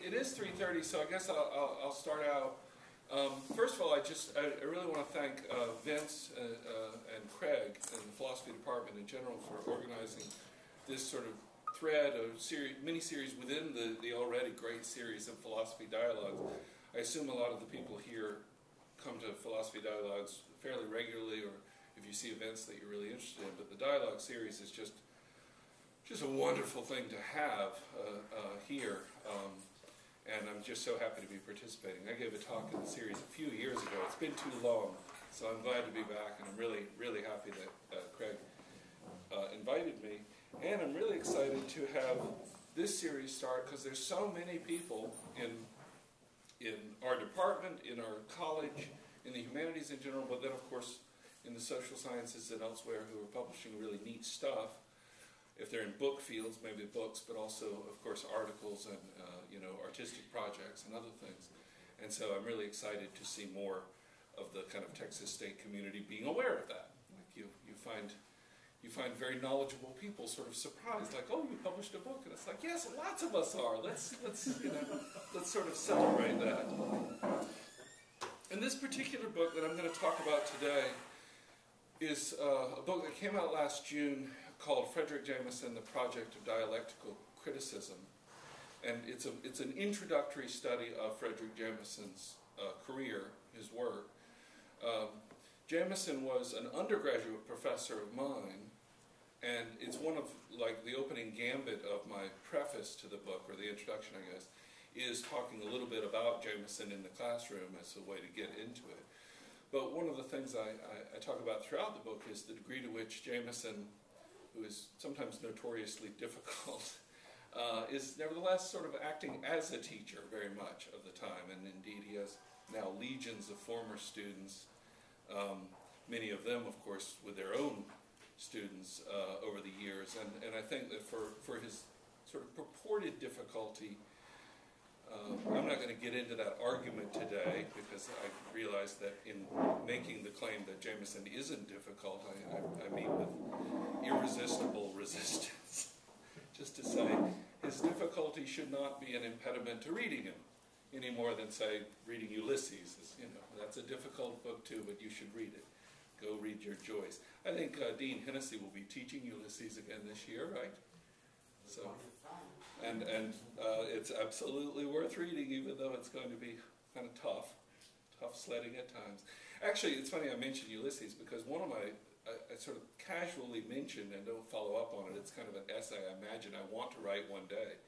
it is 3:30, so I guess I'll start out. First of all, I really want to thank Vince and Craig and the philosophy department in general for organizing this sort of thread, a mini-series within the already great series of philosophy dialogues. I assume a lot of the people here come to philosophy dialogues fairly regularly, or if you see events that you're really interested in, but the dialogue series is just a wonderful thing to have here, and I'm just so happy to be participating. I gave a talk in the series a few years ago. It's been too long, so I'm glad to be back, and I'm really, really happy that Craig invited me. And I'm really excited to have this series start, because there's so many people in our department, in our college, in the humanities in general, but then of course in the social sciences and elsewhere, who are publishing really neat stuff. If they're in book fields, maybe books, but also, of course, articles and artistic projects and other things. And so I'm really excited to see more of the kind of Texas State community being aware of that. Like you find very knowledgeable people sort of surprised, like, oh, you published a book, and it's like, yes, lots of us are. Let's sort of celebrate that. And this particular book that I'm going to talk about today is a book that came out last June called Fredric Jameson, The Project of Dialectical Criticism. And it's an introductory study of Fredric Jameson's career, his work. Jameson was an undergraduate professor of mine, and it's one of, like, the opening gambit of my preface to the book, or the introduction, I guess, is talking a little bit about Jameson in the classroom as a way to get into it. But one of the things I talk about throughout the book is the degree to which Jameson, who is sometimes notoriously difficult, is nevertheless sort of acting as a teacher very much of the time. And indeed, he has now legions of former students, many of them, of course, with their own students over the years. And I think that for his sort of purported difficulty, I'm not going to get into that argument today, because I realize that in making the claim that Jameson isn't difficult, I meet with irresistible resistance. Just to say, his difficulty should not be an impediment to reading him, any more than, say, reading Ulysses. That's a difficult book too, but you should read it. Go read your Joyce. I think Dean Hennessy will be teaching Ulysses again this year, right? So, and it's absolutely worth reading, even though it's going to be kind of tough sledding at times. Actually, it's funny I mentioned Ulysses, because one of my, I sort of casually mentioned and don't follow up on it, it's kind of an essay I imagine I want to write one day.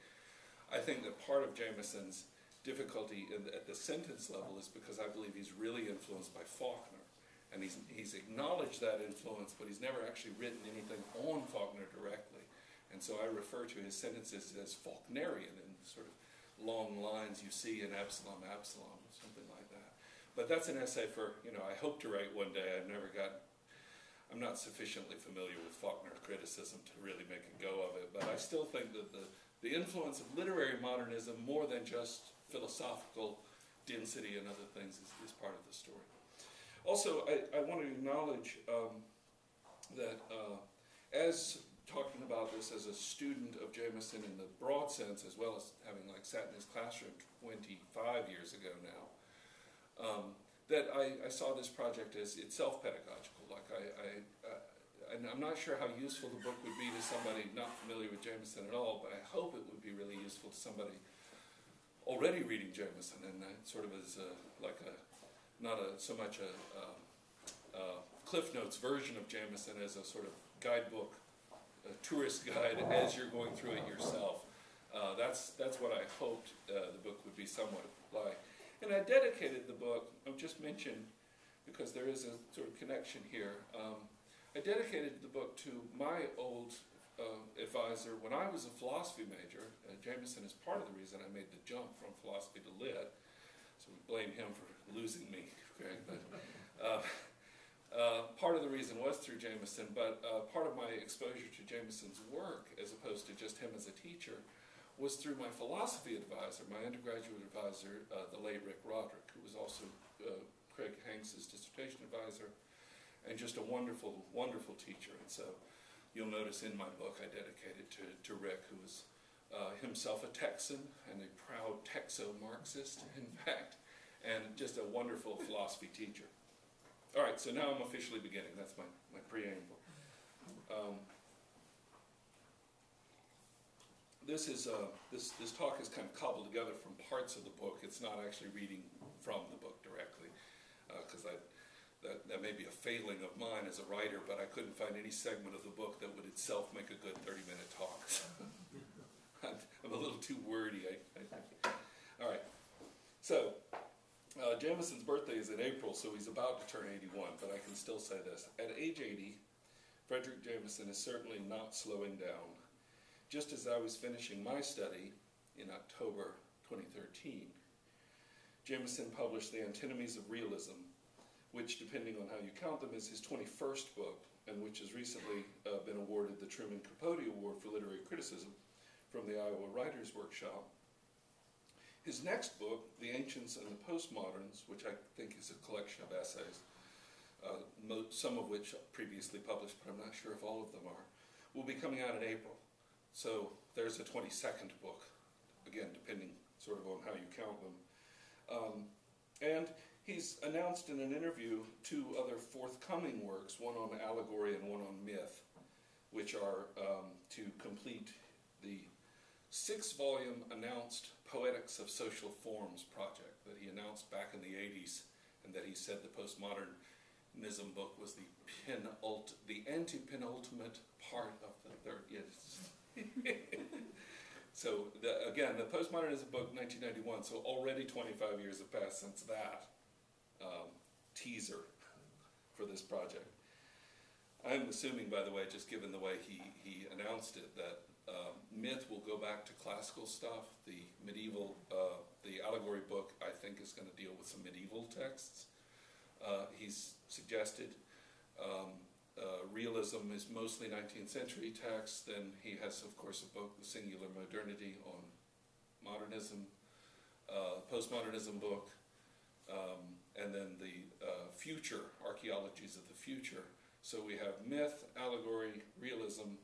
I think that part of Jameson's difficulty at the sentence level is because I believe he's really influenced by Faulkner. And he's acknowledged that influence, but he's never actually written anything on Faulkner directly. And so I refer to his sentences as Faulknerian, in sort of long lines you see in Absalom, Absalom, or something like that. But that's an essay for, I hope to write one day. I'm not sufficiently familiar with Faulkner criticism to really make a go of it, but I still think that the influence of literary modernism, more than just philosophical density and other things, is part of the story. Also, I want to acknowledge that as talking about this as a student of Jameson in the broad sense, as well as having sat in his classroom 25 years ago now, that I saw this project as itself pedagogical. And I'm not sure how useful the book would be to somebody not familiar with Jameson at all, but I hope it would be really useful to somebody already reading Jameson, and sort of as not so much a Cliff Notes version of Jameson as a sort of guidebook, a tourist guide as you're going through it yourself. That's what I hoped the book would be somewhat like. And I dedicated the book, I've just mentioned, because there is a sort of connection here, I dedicated the book to my old advisor when I was a philosophy major. Jameson is part of the reason I made the jump from philosophy to lit, so we blame him for losing me, Greg. But part of the reason was through Jameson, but part of my exposure to Jameson's work, as opposed to just him as a teacher, was through my philosophy advisor, my undergraduate advisor, the late Rick Roderick, who was also Craig Hanks's dissertation advisor, and just a wonderful, wonderful teacher. And so you'll notice in my book I dedicated to Rick, who was himself a Texan and a proud Texo-Marxist, in fact, and just a wonderful philosophy teacher. All right, so now I'm officially beginning. That's my preamble. This talk is kind of cobbled together from parts of the book. It's not actually reading from the book directly, because that may be a failing of mine as a writer, but I couldn't find any segment of the book that would itself make a good 30-minute talk. I'm a little too wordy, I think. All right, so Jameson's birthday is in April, so he's about to turn 81, but I can still say this. At age 80, Fredric Jameson is certainly not slowing down. Just as I was finishing my study in October 2013, Jameson published The Antinomies of Realism, which, depending on how you count them, is his 21st book, and which has recently been awarded the Truman Capote Award for Literary Criticism from the Iowa Writers' Workshop. His next book, The Ancients and the Postmoderns, which I think is a collection of essays, some of which are previously published, but I'm not sure if all of them are, will be coming out in April. So there's a 22nd book, again, depending sort of on how you count them. And he's announced in an interview 2 other forthcoming works, one on allegory and one on myth, which are to complete the 6-volume announced Poetics of Social Forms project that he announced back in the 80s, and that he said the postmodernism book was the anti-penultimate part of the third. Yes. So, again, the postmodernism book, 1991, so already 25 years have passed since that teaser for this project. I'm assuming, by the way, just given the way he announced it, that myth will go back to classical stuff. The medieval, the allegory book, I think, is going to deal with some medieval texts. He's suggested realism is mostly 19th century texts. Then he has, of course, a book, The Singular Modernity, on modernism, postmodernism book, and then the future, archaeologies of the future. So we have myth, allegory, realism.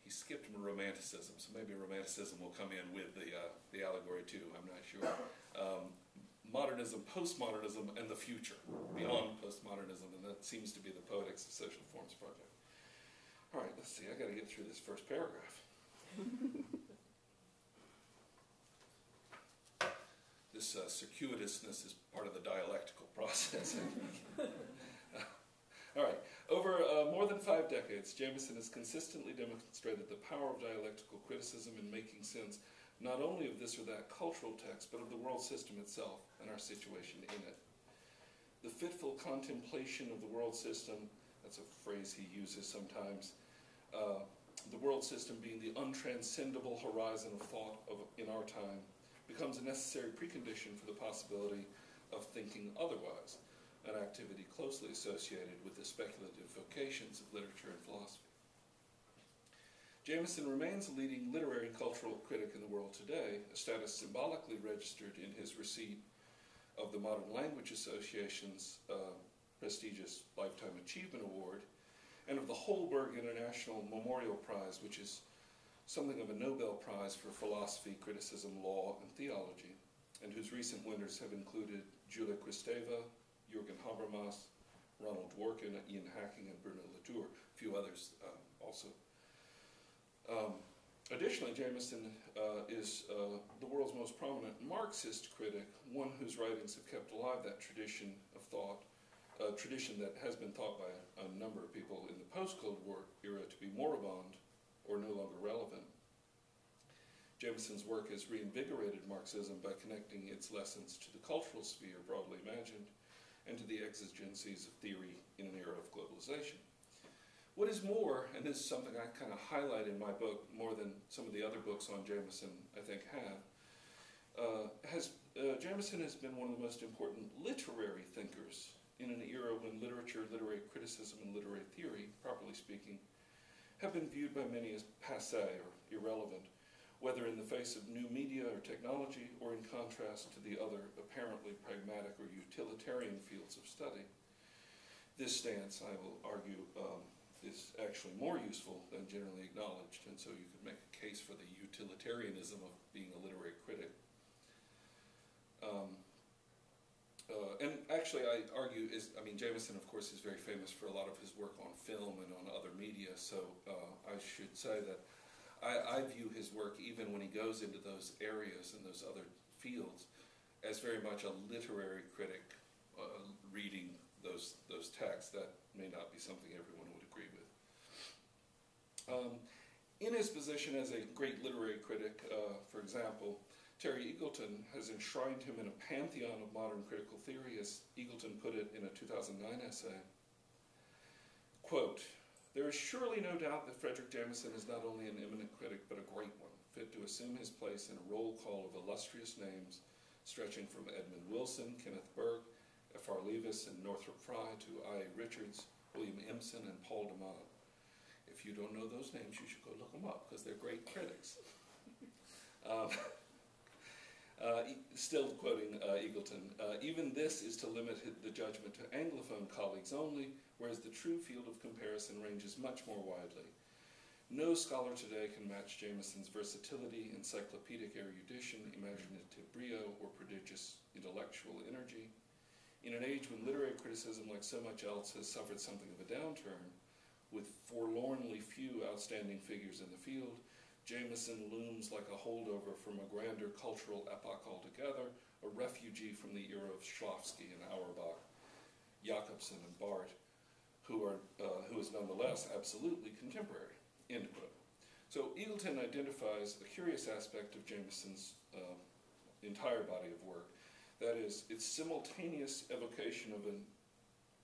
He skipped romanticism, so maybe romanticism will come in with the allegory too, I'm not sure. Modernism, postmodernism, and the future, beyond postmodernism, and that seems to be the Poetics of Social Forms project. All right, let's see, I got to get through this first paragraph. This circuitousness is part of the dialectical process. All right, over more than 5 decades, Jameson has consistently demonstrated the power of dialectical criticism in making sense not only of this or that cultural text, but of the world system itself and our situation in it. The fitful contemplation of the world system, that's a phrase he uses sometimes, the world system being the untranscendable horizon of thought in our time, becomes a necessary precondition for the possibility of thinking otherwise, an activity closely associated with the speculative vocations of literature and philosophy. Jameson remains a leading literary and cultural critic in the world today, a status symbolically registered in his receipt of the Modern Language Association's prestigious Lifetime Achievement Award, and of the Holberg International Memorial Prize, which is something of a Nobel Prize for philosophy, criticism, law, and theology, and whose recent winners have included Julia Kristeva, Jürgen Habermas, Ronald Dworkin, Ian Hacking, and Bruno Latour, a few others also. Additionally, Jameson is the world's most prominent Marxist critic, one whose writings have kept alive that tradition of thought, a tradition that has been thought by a number of people in the post-Cold War era to be moribund or no longer relevant. Jameson's work has reinvigorated Marxism by connecting its lessons to the cultural sphere, broadly imagined, and to the exigencies of theory in an era of globalization. What is more, and this is something I kind of highlight in my book more than some of the other books on Jameson, I think, have, Jameson has been one of the most important literary thinkers in an era when literature, literary criticism, and literary theory, properly speaking, have been viewed by many as passé or irrelevant, whether in the face of new media or technology, or in contrast to the other apparently pragmatic or utilitarian fields of study. This stance, I will argue, is actually more useful than generally acknowledged, and so you could make a case for the utilitarianism of being a literary critic. And actually, I argue, Jameson, of course, is very famous for a lot of his work on film and on other media, so I should say that I view his work, even when he goes into those areas and those other fields, as very much a literary critic reading those texts. That may not be something everyone would agree with. In his position as a great literary critic, for example, Terry Eagleton has enshrined him in a pantheon of modern critical theory, as Eagleton put it in a 2009 essay. Quote, "There is surely no doubt that Fredric Jameson is not only an eminent critic, but a great one, fit to assume his place in a roll call of illustrious names, stretching from Edmund Wilson, Kenneth Burke, F.R. Leavis, and Northrop Frye to I.A. Richards, William Empson, and Paul DeMott. If you don't know those names, you should go look them up, because they're great critics." Still quoting Eagleton, "Even this is to limit the judgment to Anglophone colleagues only, whereas the true field of comparison ranges much more widely. No scholar today can match Jameson's versatility, encyclopedic erudition, imaginative brio, or prodigious intellectual energy. In an age when literary criticism, like so much else, has suffered something of a downturn, with forlornly few outstanding figures in the field, Jameson looms like a holdover from a grander cultural epoch altogether, a refugee from the era of Schlafsky and Auerbach, Jacobson and Barth, who is nonetheless absolutely contemporary," end quote. So Eagleton identifies a curious aspect of Jameson's entire body of work, that is, its simultaneous evocation of an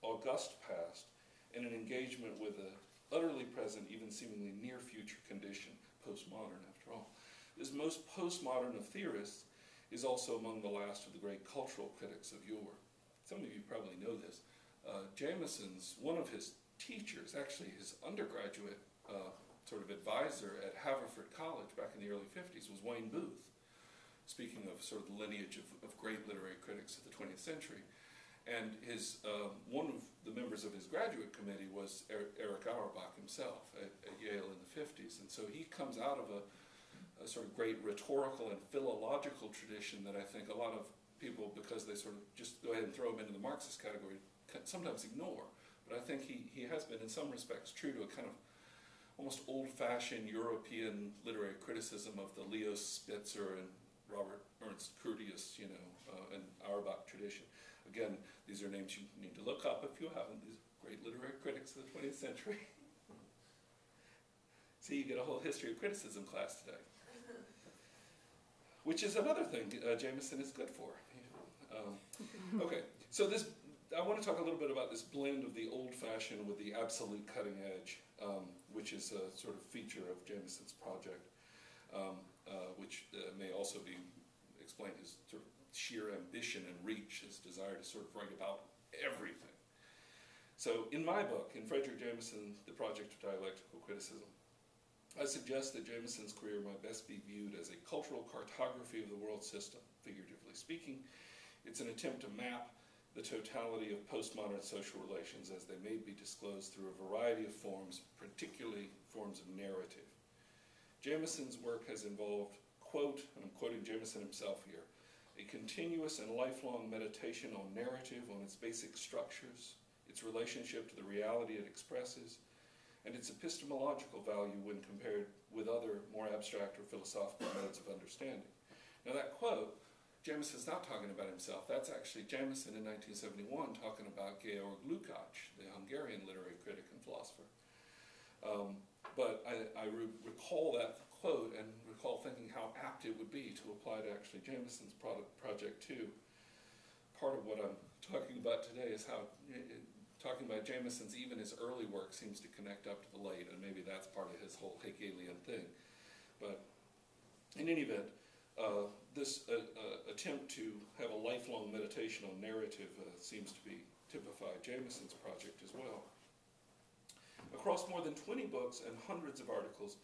august past and an engagement with an utterly present, even seemingly near future condition, postmodern after all. This most postmodern of theorists is also among the last of the great cultural critics of yore. Some of you probably know this. Jameson's, one of his teachers, actually his undergraduate sort of advisor at Haverford College back in the early 50s, was Wayne Booth, speaking of sort of the lineage of great literary critics of the 20th century. And one of the members of his graduate committee was Eric Auerbach himself at Yale in the 50s. And so he comes out of a sort of great rhetorical and philological tradition that I think a lot of people, because they sort of just go ahead and throw him into the Marxist category, sometimes ignore. But I think he has been, in some respects, true to a kind of almost old-fashioned European literary criticism of the Leo Spitzer and Robert Ernst Curtius, and Auerbach tradition. Again, these are names you need to look up if you haven't. These are great literary critics of the 20th century. See, you get a whole history of criticism class today. Which is another thing Jameson is good for. Okay, so I want to talk a little bit about this blend of the old-fashioned with the absolute cutting edge, which is a sort of feature of Jameson's project, which may also be explained as sort of sheer ambition and reach, his desire to sort of write about everything. So in my book, in Fredric Jameson, The Project of Dialectical Criticism, I suggest that Jameson's career might best be viewed as a cultural cartography of the world system, figuratively speaking. It's an attempt to map the totality of postmodern social relations as they may be disclosed through a variety of forms, particularly forms of narrative. Jameson's work has involved, quote, and I'm quoting Jameson himself here, a continuous and lifelong meditation on narrative, on its basic structures, its relationship to the reality it expresses, and its epistemological value when compared with other more abstract or philosophical modes of understanding. Now that quote, Jameson's not talking about himself. That's actually Jameson in 1971 talking about Georg Lukács, the Hungarian literary critic and philosopher. But I recall that quote and recall thinking how apt it would be to apply to actually Jameson's project too. Part of what I'm talking about today is how talking about Jameson's, even his early work seems to connect up to the late, and maybe that's part of his whole Hegelian thing. But in any event, this attempt to have a lifelong meditation on narrative seems to be typified Jameson's project as well. Across more than 20 books and hundreds of articles,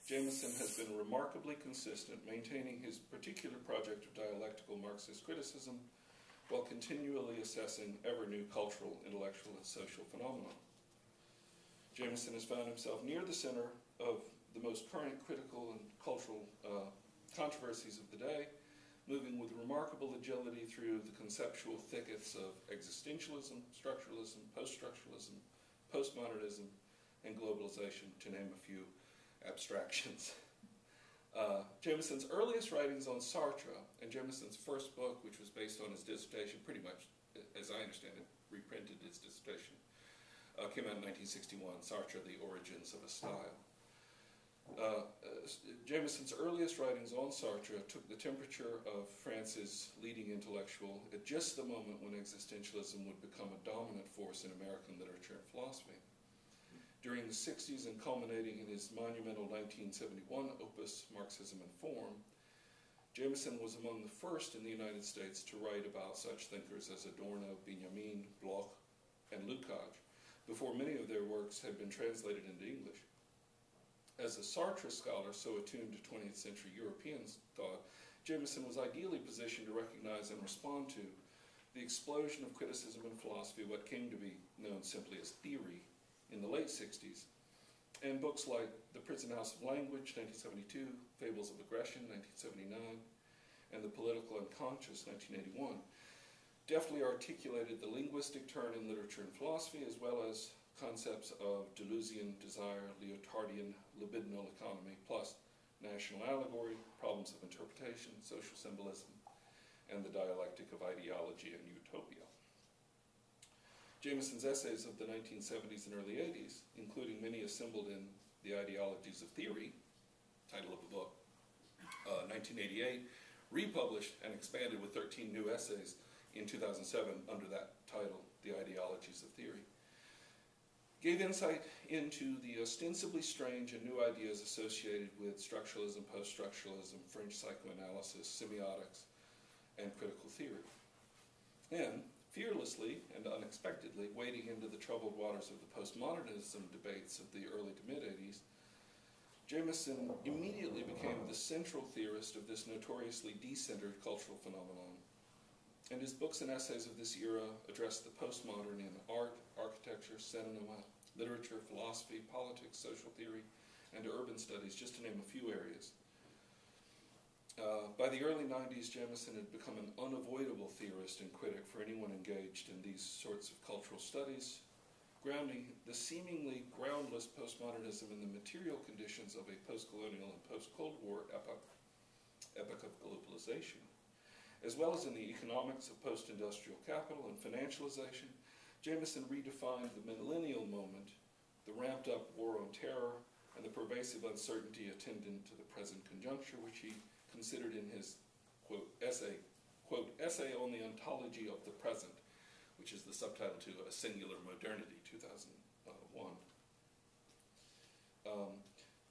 Jameson has been remarkably consistent, maintaining his particular project of dialectical Marxist criticism while continually assessing ever-new cultural, intellectual, and social phenomena. Jameson has found himself near the center of the most current critical and cultural controversies of the day, moving with remarkable agility through the conceptual thickets of existentialism, structuralism, post-structuralism, postmodernism, and globalization, to name a few abstractions. Jameson's earliest writings on Sartre, and Jameson's first book, which was based on his dissertation, pretty much, as I understand it, reprinted his dissertation, came out in 1961, Sartre, The Origins of a Style. Jameson's earliest writings on Sartre took the temperature of France's leading intellectual at just the moment when existentialism would become a dominant force in American literature and philosophy. During the 60s and culminating in his monumental 1971 opus, Marxism and Form, Jameson was among the first in the United States to write about such thinkers as Adorno, Benjamin, Bloch, and Lukács, before many of their works had been translated into English. As a Sartre scholar so attuned to 20th century European thought, Jameson was ideally positioned to recognize and respond to the explosion of criticism in philosophy, what came to be known simply as theory, in the late 60s, and books like The Prison House of Language, 1972, Fables of Aggression, 1979, and The Political Unconscious, 1981, deftly articulated the linguistic turn in literature and philosophy, as well as concepts of Deleuzian desire, Lyotardian libidinal economy, plus national allegory, problems of interpretation, social symbolism, and the dialectic of ideology and utopia. Jameson's essays of the 1970s and early 80s, including many assembled in The Ideologies of Theory, title of the book, 1988, republished and expanded with 13 new essays in 2007 under that title, The Ideologies of Theory, gave insight into the ostensibly strange and new ideas associated with structuralism, post-structuralism, French psychoanalysis, semiotics, and critical theory. And fearlessly and unexpectedly, wading into the troubled waters of the postmodernism debates of the early to mid-80s, Jameson immediately became the central theorist of this notoriously decentered cultural phenomenon. And his books and essays of this era address the postmodern in art, architecture, cinema, literature, philosophy, politics, social theory, and urban studies, just to name a few areas. By the early 90s, Jameson had become an unavoidable theorist and critic for anyone engaged in these sorts of cultural studies, grounding the seemingly groundless postmodernism in the material conditions of a post-colonial and post-Cold War epoch of globalization, as well as in the economics of post-industrial capital and financialization. Jameson redefined the millennial moment, the ramped-up war on terror, and the pervasive uncertainty attendant to the present conjuncture, which he considered in his, quote, essay on the ontology of the present, which is the subtitle to A Singular Modernity, 2001.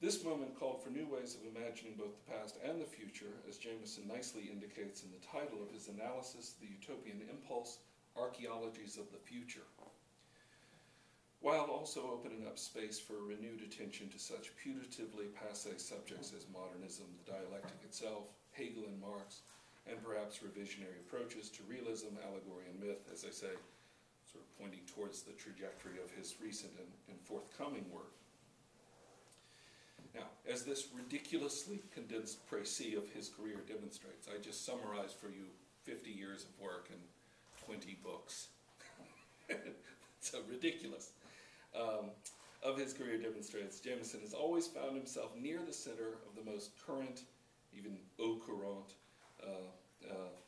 This moment called for new ways of imagining both the past and the future, as Jameson nicely indicates in the title of his analysis, The Utopian Impulse, Archaeologies of the Future, while also opening up space for renewed attention to such putatively passé subjects as modernism, the dialectic itself, Hegel and Marx, and perhaps revisionary approaches to realism, allegory, and myth, as I say, sort of pointing towards the trajectory of his recent and forthcoming work. Now, as this ridiculously condensed précis of his career demonstrates, I just summarized for you 50 years of work and 20 books. So ridiculous. Of his career demonstrates, Jameson has always found himself near the center of the most current, even au courant,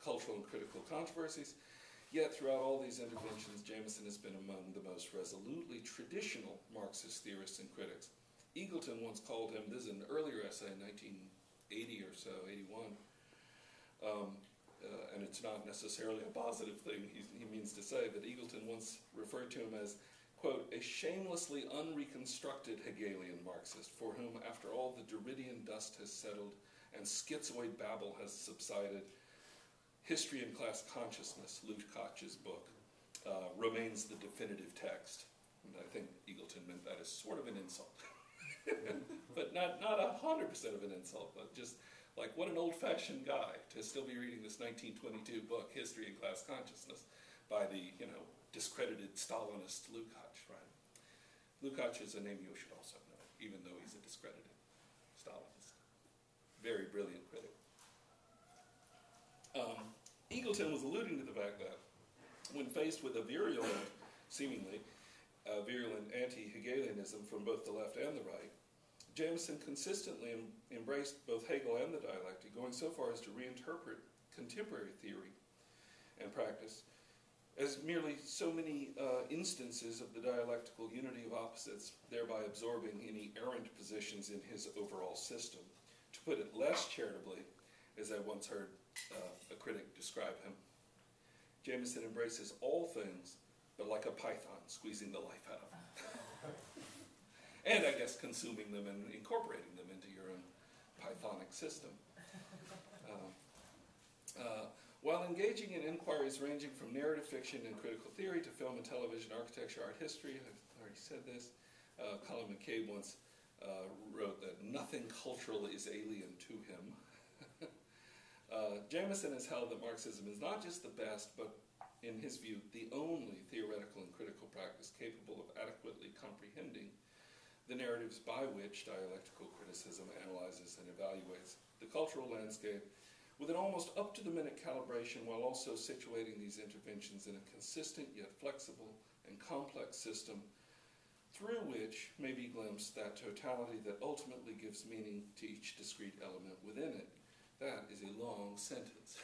cultural and critical controversies. Yet throughout all these interventions, Jameson has been among the most resolutely traditional Marxist theorists and critics. Eagleton once called him, this is an earlier essay, 1980 or so, 81, and it's not necessarily a positive thing he means to say, but Eagleton once referred to him as, quote, a shamelessly unreconstructed Hegelian Marxist, for whom, after all the Derridian dust has settled and schizoid babble has subsided, History and Class Consciousness, Lukács's book, remains the definitive text. And I think Eagleton meant that as sort of an insult. But not 100% of an insult, but just like, what an old-fashioned guy to still be reading this 1922 book, History and Class Consciousness, by the, discredited Stalinist Lukács, right? Lukács is a name you should also know, even though he's a discredited very brilliant critic. Eagleton was alluding to the fact that when faced with a virulent, seemingly virulent anti-Hegelianism from both the left and the right, Jameson consistently embraced both Hegel and the dialectic, going so far as to reinterpret contemporary theory and practice as merely so many instances of the dialectical unity of opposites, thereby absorbing any errant positions in his overall system. To put it less charitably, as I once heard a critic describe him, Jameson embraces all things, but like a python, squeezing the life out of them. And I guess consuming them and incorporating them into your own pythonic system. While engaging in inquiries ranging from narrative fiction and critical theory to film and television architecture, art history, I've already said this, Colin McCabe once wrote that nothing cultural is alien to him. Jameson has held that Marxism is not just the best, but in his view, the only theoretical and critical practice capable of adequately comprehending the narratives by which dialectical criticism analyzes and evaluates the cultural landscape with an almost up-to-the-minute calibration, while also situating these interventions in a consistent yet flexible and complex system through which may be glimpsed that totality that ultimately gives meaning to each discrete element within it. That is a long sentence.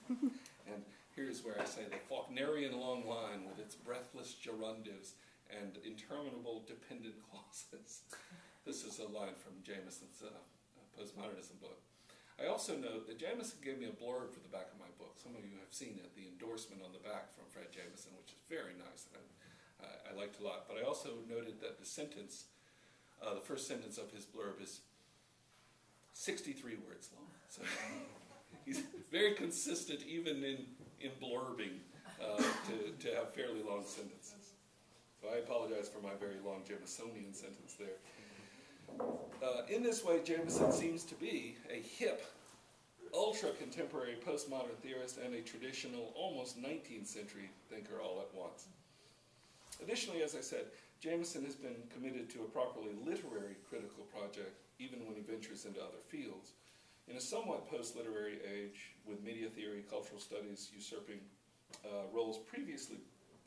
And here's where I say the Faulknerian long line with its breathless gerundives and interminable dependent clauses. This is a line from Jameson's postmodernism book. I also note that Jameson gave me a blurb for the back of my book. Some of you have seen it, the endorsement on the back from Fred Jameson, which is very nice, and I liked a lot. But I also noted that the sentence, the first sentence of his blurb is 63 words long. So he's very consistent even in blurbing to have fairly long sentences. So I apologize for my very long Jamesonian sentence there. In this way, Jameson seems to be a hip, ultra-contemporary postmodern theorist and a traditional, almost 19th century thinker all at once. Additionally, as I said, Jameson has been committed to a properly literary critical project, even when he ventures into other fields. In a somewhat post-literary age, with media theory, cultural studies usurping roles previously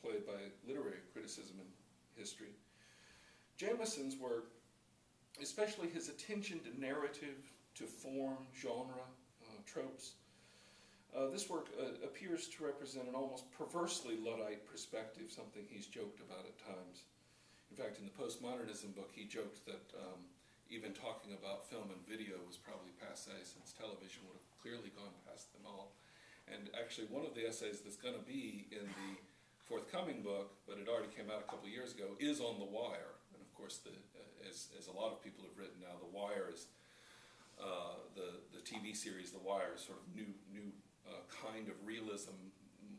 played by literary criticism and history, Jameson's work, especially his attention to narrative, to form, genre, tropes, this work appears to represent an almost perversely Luddite perspective, something he's joked about at times. In fact, in the postmodernism book, he joked that even talking about film and video was probably passé, since television would have clearly gone past them all. And actually, one of the essays that's going to be in the forthcoming book, but it already came out a couple of years ago, is on The Wire. And of course, as a lot of people have written now, The Wire is the TV series. The Wire is sort of new kind of realism,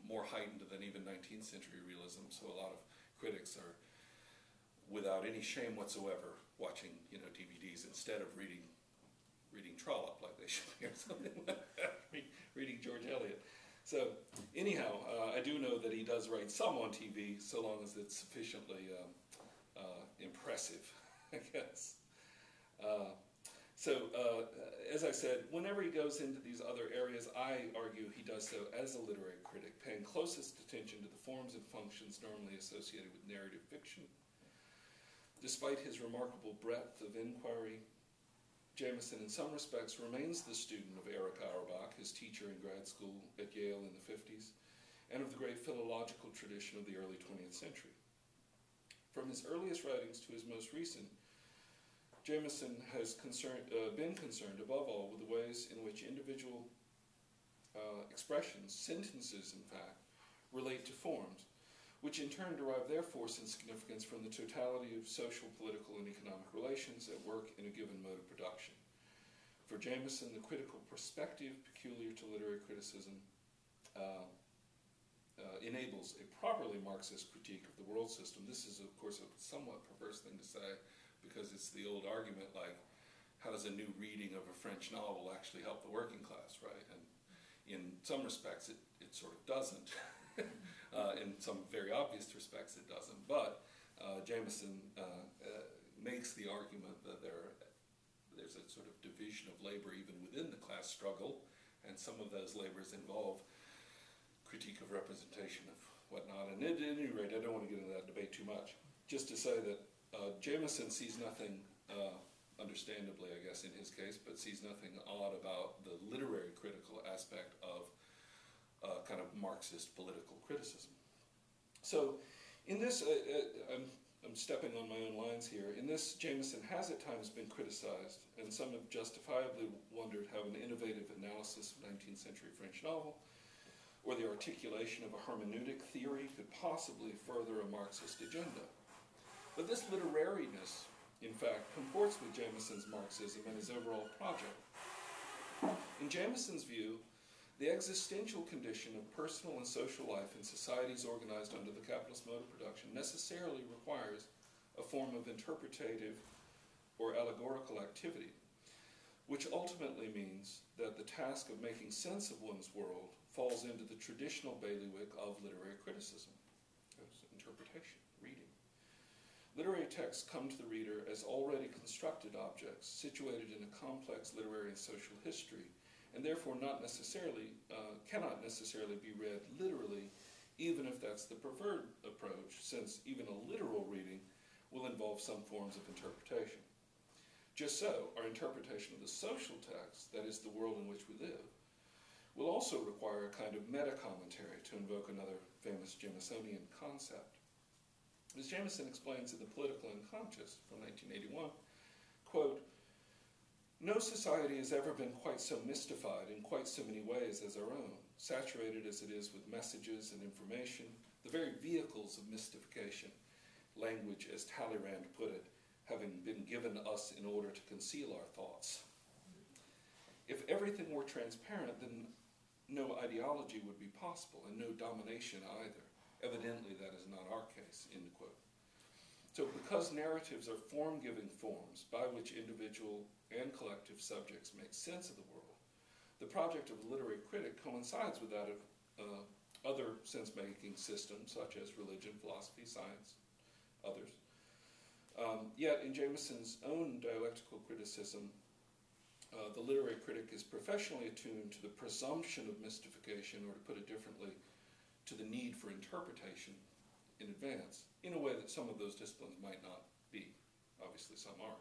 more heightened than even 19th century realism. So a lot of critics are, without any shame whatsoever, watching DVDs instead of reading Trollope like they should be, or something like that, reading George Eliot. So anyhow, I do know that he does write some on TV, so long as it's sufficiently impressive, I guess. As I said, whenever he goes into these other areas, I argue he does so as a literary critic, paying closest attention to the forms and functions normally associated with narrative fiction. Despite his remarkable breadth of inquiry, Jameson in some respects remains the student of Erich Feuerbach, his teacher in grad school at Yale in the 50s, and of the great philological tradition of the early 20th century. From his earliest writings to his most recent, Jameson has been concerned above all with the ways in which individual expressions, sentences in fact, relate to forms, which in turn derive their force and significance from the totality of social, political, and economic relations at work in a given mode of production. For Jameson, the critical perspective peculiar to literary criticism enables a properly Marxist critique of the world system. This is, of course, a somewhat perverse thing to say, because it's the old argument like, how does a new reading of a French novel actually help the working class, right? And in some respects, it sort of doesn't. In some very obvious respects, it doesn't. But Jameson makes the argument that there's there's a sort of division of labor even within the class struggle, and some of those labors involve critique of representation of whatnot. And at any rate, I don't want to get into that debate too much. Just to say that Jameson sees nothing, understandably, I guess, in his case, but sees nothing odd about the literary critical aspect of kind of Marxist political criticism. So, in this, I'm stepping on my own lines here. In this, Jameson has at times been criticized, and some have justifiably wondered how an innovative analysis of 19th century French novel or the articulation of a hermeneutic theory could possibly further a Marxist agenda. But this literariness, in fact, comports with Jameson's Marxism and his overall project. In Jameson's view, the existential condition of personal and social life in societies organized under the capitalist mode of production necessarily requires a form of interpretative or allegorical activity, which ultimately means that the task of making sense of one's world falls into the traditional bailiwick of literary criticism, interpretation, reading. Literary texts come to the reader as already constructed objects situated in a complex literary and social history, and therefore cannot necessarily be read literally, even if that's the preferred approach, since even a literal reading will involve some forms of interpretation. Just so, our interpretation of the social text, that is the world in which we live, will also require a kind of meta-commentary, to invoke another famous Jamesonian concept. As Jameson explains in The Political Unconscious from 1981, quote, "No society has ever been quite so mystified in quite so many ways as our own, saturated as it is with messages and information, the very vehicles of mystification, language, as Talleyrand put it, having been given us in order to conceal our thoughts. If everything were transparent, then no ideology would be possible, and no domination either. Evidently, that is not our case," end quote. So because narratives are form-giving forms by which individual and collective subjects make sense of the world, the project of a literary critic coincides with that of other sense-making systems, such as religion, philosophy, science, others. Yet in Jameson's own dialectical criticism, the literary critic is professionally attuned to the presumption of mystification, or to put it differently, to the need for interpretation in advance, in a way that some of those disciplines might not be. Obviously, some are.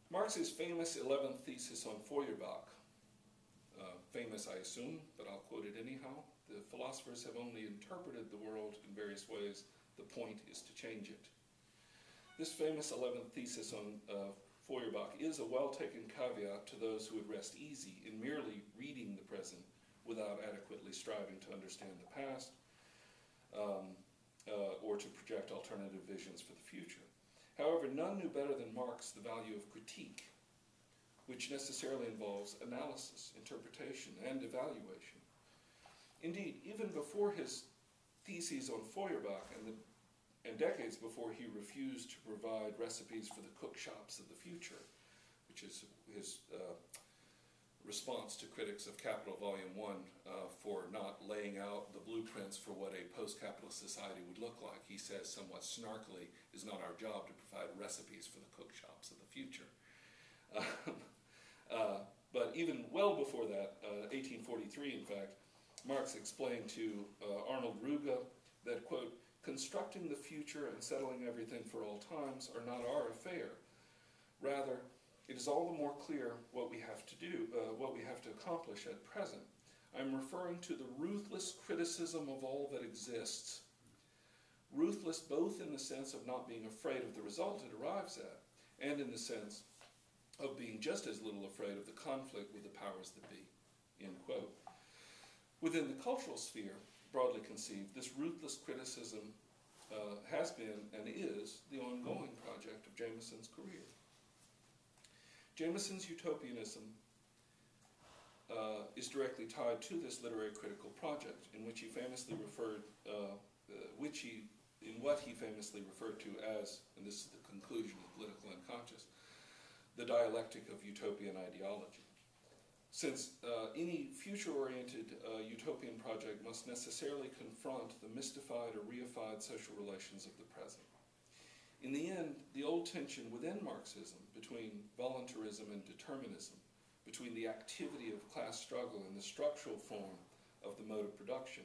Marx's famous 11th thesis on Feuerbach, famous I assume, but I'll quote it anyhow, "The philosophers have only interpreted the world in various ways, the point is to change it." This famous 11th thesis on Feuerbach is a well-taken caveat to those who would rest easy in merely reading the present without adequately striving to understand the past, or to project alternative visions for the future. However, none knew better than Marx the value of critique, which necessarily involves analysis, interpretation, and evaluation. Indeed, even before his theses on Feuerbach, and decades before he refused to provide recipes for the cook shops of the future, which is his response to critics of Capital Volume 1 for not laying out the blueprints for what a post-capitalist society would look like. He says somewhat snarkily, "It's not our job to provide recipes for the cook shops of the future." But even well before that, 1843 in fact, Marx explained to Arnold Ruge that, quote, "Constructing the future and settling everything for all times are not our affair. Rather, it is all the more clear what we have to do, what we have to accomplish at present. I am referring to the ruthless criticism of all that exists. Ruthless both in the sense of not being afraid of the result it arrives at, and in the sense of being just as little afraid of the conflict with the powers that be," end quote. Within the cultural sphere, broadly conceived, this ruthless criticism has been and is the ongoing project of Jameson's career. Jameson's utopianism is directly tied to this literary critical project, in which he famously referred, in what he famously referred to as, and this is the conclusion of Political Unconscious, the dialectic of utopian ideology. Since any future-oriented utopian project must necessarily confront the mystified or reified social relations of the present. In the end, the old tension within Marxism between voluntarism and determinism, between the activity of class struggle and the structural form of the mode of production,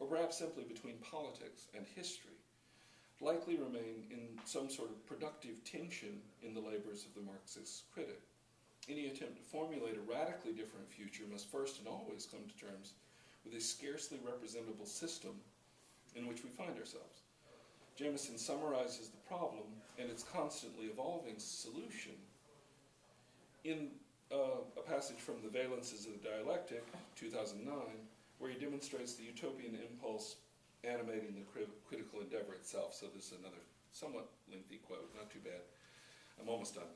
or perhaps simply between politics and history, likely remain in some sort of productive tension in the labors of the Marxist critic. Any attempt to formulate a radically different future must first and always come to terms with a scarcely representable system in which we find ourselves. Jameson summarizes the problem and its constantly evolving solution in a passage from The Valences of the Dialectic, 2009, where he demonstrates the utopian impulse animating the critical endeavor itself. So this is another somewhat lengthy quote, not too bad. I'm almost done.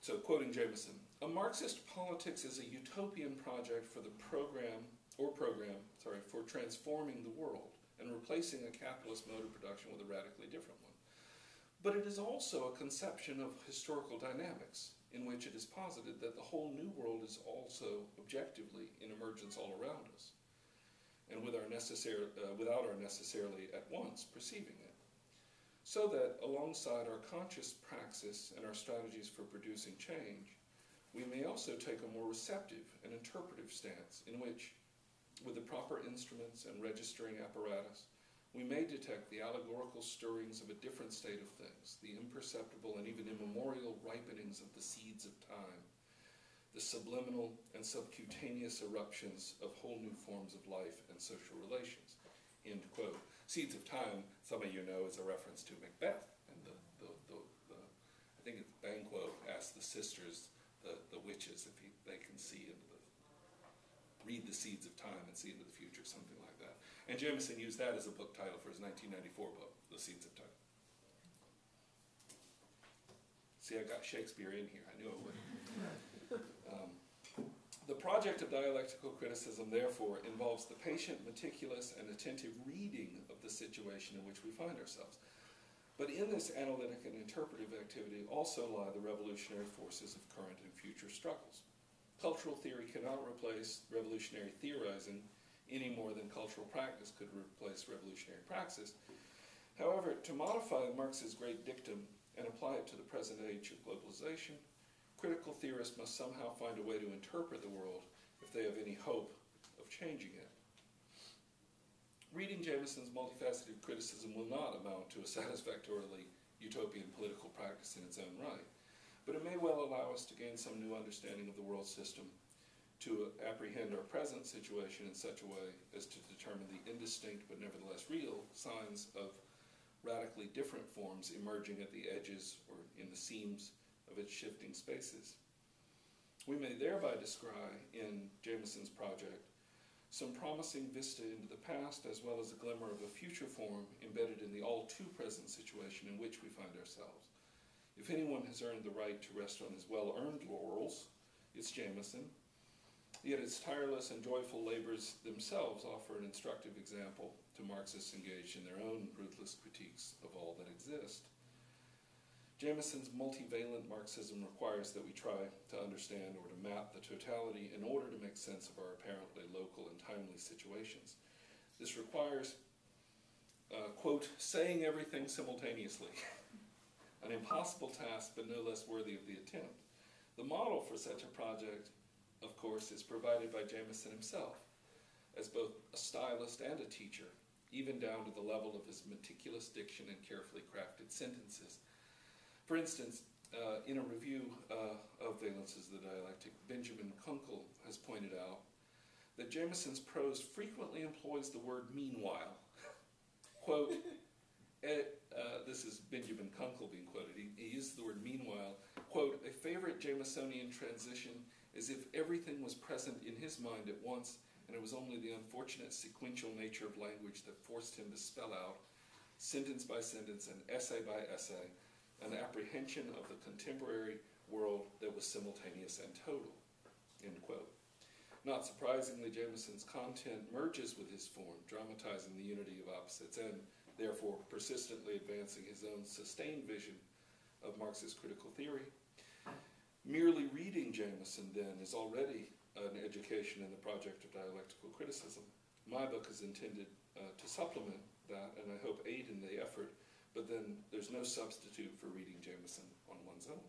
So quoting Jameson, "A Marxist politics is a utopian project for for transforming the world and replacing a capitalist mode of production with a radically different one. But it is also a conception of historical dynamics in which it is posited that the whole new world is also objectively in emergence all around us, and without our necessarily at once perceiving it. So that alongside our conscious praxis and our strategies for producing change, we may also take a more receptive and interpretive stance in which, with the proper instruments and registering apparatus, we may detect the allegorical stirrings of a different state of things, the imperceptible and even immemorial ripenings of the seeds of time, the subliminal and subcutaneous eruptions of whole new forms of life and social relations." End quote. Seeds of time, some of you know, is a reference to Macbeth. And I think it's Banquo asked the sisters, the witches, if they can read the seeds of time and see into the future, something like that. And Jameson used that as a book title for his 1994 book, The Seeds of Time. See, I got Shakespeare in here. I knew I would. The project of dialectical criticism, therefore, involves the patient, meticulous, and attentive reading of the situation in which we find ourselves. But in this analytic and interpretive activity also lie the revolutionary forces of current and future struggles. Cultural theory cannot replace revolutionary theorizing any more than cultural practice could replace revolutionary praxis. However, to modify Marx's great dictum and apply it to the present age of globalization, critical theorists must somehow find a way to interpret the world if they have any hope of changing it. Reading Jameson's multifaceted criticism will not amount to a satisfactorily utopian political practice in its own right, but it may well allow us to gain some new understanding of the world system, to apprehend our present situation in such a way as to determine the indistinct but nevertheless real signs of radically different forms emerging at the edges or in the seams of its shifting spaces. We may thereby descry in Jameson's project some promising vista into the past as well as a glimmer of a future form embedded in the all-too-present situation in which we find ourselves. If anyone has earned the right to rest on his well-earned laurels, it's Jameson. Yet its tireless and joyful labors themselves offer an instructive example to Marxists engaged in their own ruthless critiques of all that exist. Jameson's multivalent Marxism requires that we try to understand or to map the totality in order to make sense of our apparently local and timely situations. This requires, quote, saying everything simultaneously, an impossible task but no less worthy of the attempt. The model for such a project, of course, is provided by Jameson himself, as both a stylist and a teacher, even down to the level of his meticulous diction and carefully crafted sentences. For instance, in a review of Valences of the Dialectic, Benjamin Kunkel has pointed out that Jameson's prose frequently employs the word meanwhile. Quote, this is Benjamin Kunkel being quoted, he used the word meanwhile, quote, "A favorite Jamesonian transition as if everything was present in his mind at once, and it was only the unfortunate sequential nature of language that forced him to spell out, sentence by sentence and essay by essay, an apprehension of the contemporary world that was simultaneous and total," end quote. Not surprisingly, Jameson's content merges with his form, dramatizing the unity of opposites and, therefore, persistently advancing his own sustained vision of Marxist critical theory. Merely reading Jameson, then, is already an education in the project of dialectical criticism. My book is intended to supplement that, and I hope aid in the effort, but then there's no substitute for reading Jameson on one's own.